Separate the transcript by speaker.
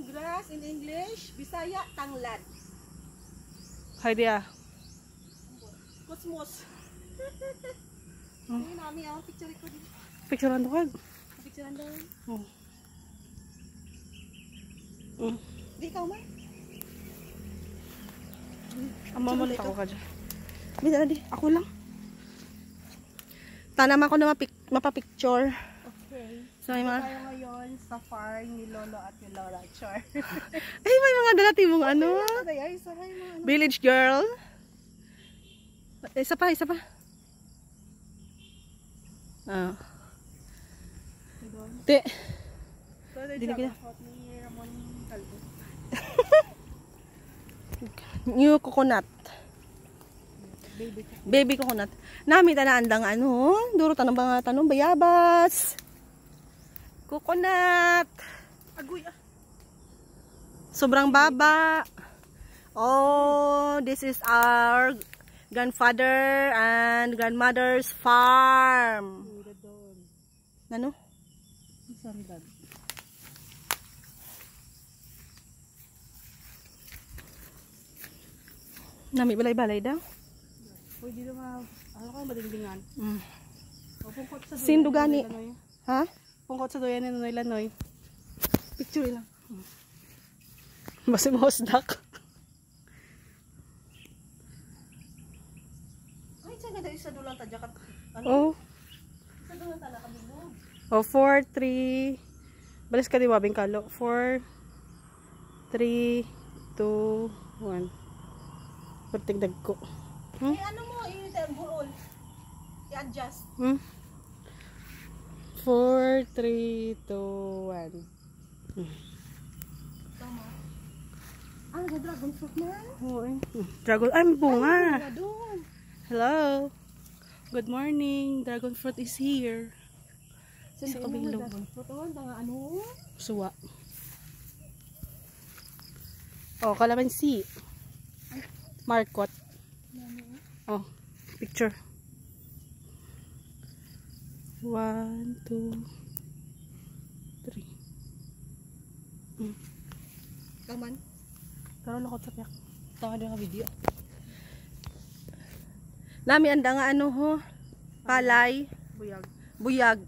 Speaker 1: grass in English? Bisaya, tanglad.
Speaker 2: Hay dia.
Speaker 1: Kusmos. Ayun, nami ako. Picture ko din.
Speaker 2: Picturean to kag.
Speaker 1: Picturean daw. Di ikaw man.
Speaker 2: Ang mamulit ako ka dyan.
Speaker 1: Bisa na di.
Speaker 2: Ako lang. Tanam ako na mapapicture.
Speaker 1: Okay.
Speaker 2: So, may mga...
Speaker 1: Tayo ngayon sa farm ni Lolo at ni Lola. Char.
Speaker 2: Ay, may mga dalati mong ano.
Speaker 1: Ay, saray mga ano.
Speaker 2: Village girl. Isa pa, isa pa. Ah. Te. Dili kita. New coconut. Baby coconut. Nami tanaandang ano, duro tanong mga tanong bayabas. Coconut.
Speaker 1: Agoy ah.
Speaker 2: Sobrang baba. Oh, this is our grandfather and grandmother's farm. Ano?
Speaker 1: Sandal.
Speaker 2: Nami balay-balay daw.
Speaker 1: Pwede naman, ano ka madingdingan? Pungkot sa duyan.
Speaker 2: Sindo gani. Ha?
Speaker 1: Pungkot sa duyan ni Noy Lanoy.
Speaker 2: Picture lang. Basta mo hosdak.
Speaker 1: Ay, saan ganda isa dulang tadyakat? Ano?
Speaker 2: Oh.
Speaker 1: Isa dulang tala kami mo.
Speaker 2: Oh, 4, 3. Balis ka di wabing kalo. 4, 3, 2, 1. Pertigdag ko.
Speaker 1: Ay, ano mo? Yung burol. I-adjust.
Speaker 2: 4, 3, 2, 1.
Speaker 1: Tama. Ah, dragon fruit na.
Speaker 2: Oo eh. Dragon, ay bunga.
Speaker 1: Ay, doon.
Speaker 2: Hello. Good morning. Dragon fruit is here. Sa kabilog.
Speaker 1: Dragon fruit. Oh, ano?
Speaker 2: Suwa. Oh, kalamansi. Marcot. Oh, picture. 1, 2, 3.
Speaker 1: Kaman.
Speaker 2: Karon ako sa piyak.
Speaker 1: Tawa din ka video.
Speaker 2: Nami anda nga ano ho. Palay.
Speaker 1: Buyag.
Speaker 2: Buyag.